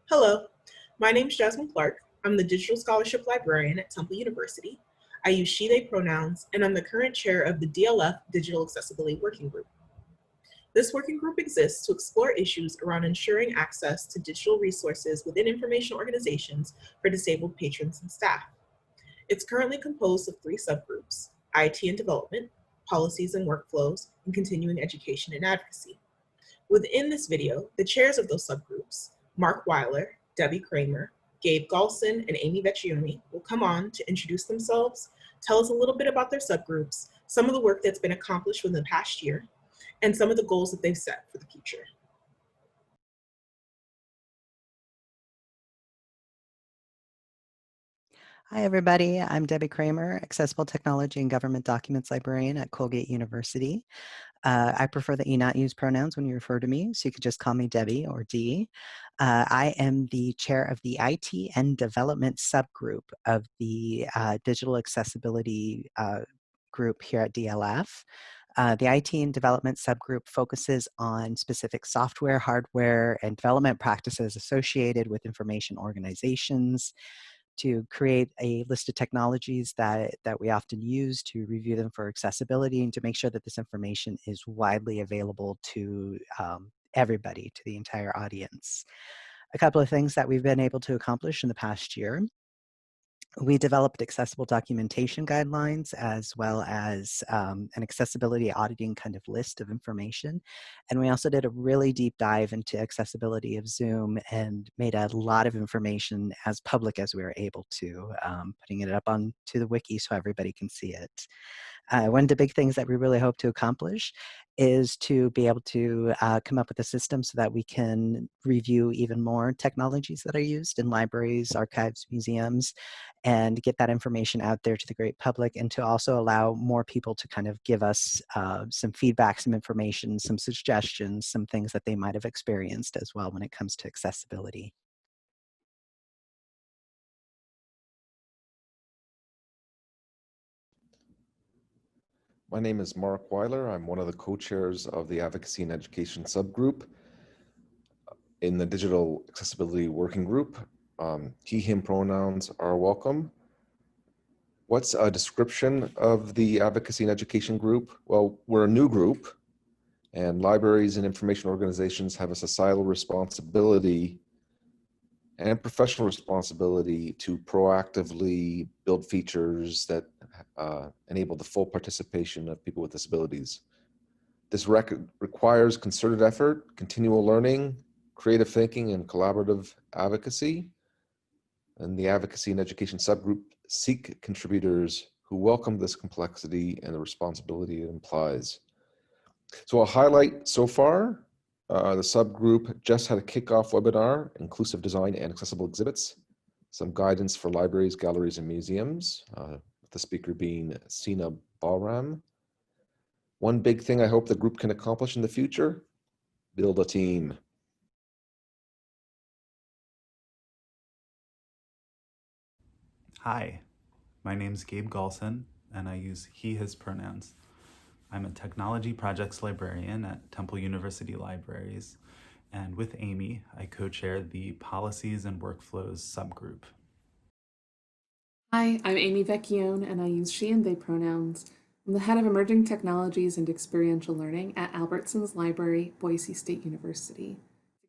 Hello, my name is Jasmine Clark. I'm the Digital Scholarship Librarian at Temple University. I use she/they pronouns, and I'm the current chair of the DLF Digital Accessibility Working Group. This working group exists to explore issues around ensuring access to digital resources within information organizations for disabled patrons and staff. It's currently composed of 3 subgroups: IT and development, policies and workflows, and continuing education and advocacy. Within this video, the chairs of those subgroups, Markweiler, Debbie Kramer, Gabe Galson, and Amy Vecchione, will come on to introduce themselves, tell us a little bit about their subgroups, some of the work that's been accomplished within the past year, and some of the goals that they've set for the future. Hi, everybody. I'm Debbie Kramer, Accessible Technology and Government Documents Librarian at Colgate University. I prefer that you not use pronouns when you refer to me, so you could just call me Debbie or Dee. I am the chair of the IT and Development subgroup of the Digital Accessibility group here at DLF. The IT and Development subgroup focuses on specific software, hardware, and development practices associated with information organizations, to create a list of technologies that we often use, to review them for accessibility, and to make sure that this information is widely available to everybody, to the entire audience. A couple of things that we've been able to accomplish in the past year: we developed accessible documentation guidelines, as well as an accessibility auditing kind of list of information. And we also did a really deep dive into accessibility of Zoom and made a lot of information as public as we were able to, putting it up onto the wiki so everybody can see it. One of the big things that we really hope to accomplish is to be able to come up with a system so that we can review even more technologies that are used in libraries, archives, museums, and get that information out there to the great public, and to also allow more people to kind of give us some feedback, some information, some suggestions, some things that they might have experienced as well when it comes to accessibility. My name is Mark Weiler. I'm one of the co-chairs of the Advocacy and Education subgroup in the Digital Accessibility Working Group. He, him pronouns are welcome. What's a description of the Advocacy and Education group? Well, we're a new group, and libraries and information organizations have a societal responsibility and professional responsibility to proactively build features that enable the full participation of people with disabilities. This requires concerted effort, continual learning, creative thinking, and collaborative advocacy. And the Advocacy and Education subgroup seek contributors who welcome this complexity and the responsibility it implies. So I'll highlight so far, the subgroup just had a kickoff webinar, Inclusive Design and Accessible Exhibits, some guidance for libraries, galleries, and museums, the speaker being Sina Balram. One big thing I hope the group can accomplish in the future: build a team. Hi, my name's Gabe Golson, and I use he, his pronouns. I'm a technology projects librarian at Temple University Libraries, and with Amy, I co-chair the Policies and Workflows subgroup. Hi, I'm Amy Vecchione, and I use she and they pronouns. I'm the head of Emerging Technologies and Experiential Learning at Albertsons Library, Boise State University.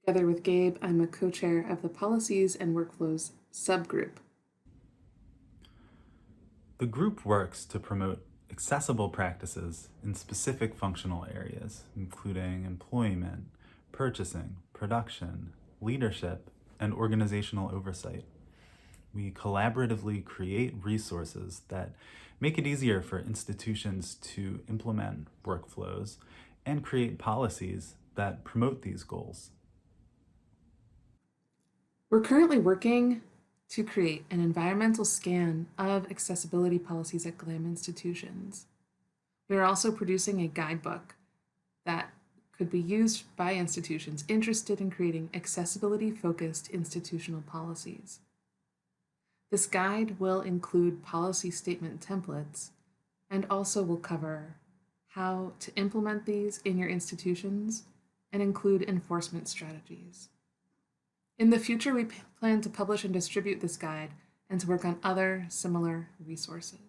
Together with Gabe, I'm a co-chair of the Policies and Workflows subgroup. The group works to promote accessible practices in specific functional areas, including employment, purchasing, production, leadership, and organizational oversight. We collaboratively create resources that make it easier for institutions to implement workflows and create policies that promote these goals. We're currently working to create an environmental scan of accessibility policies at GLAM institutions. We are also producing a guidebook that could be used by institutions interested in creating accessibility-focused institutional policies. This guide will include policy statement templates and also will cover how to implement these in your institutions and include enforcement strategies. In the future, we plan to publish and distribute this guide and to work on other similar resources.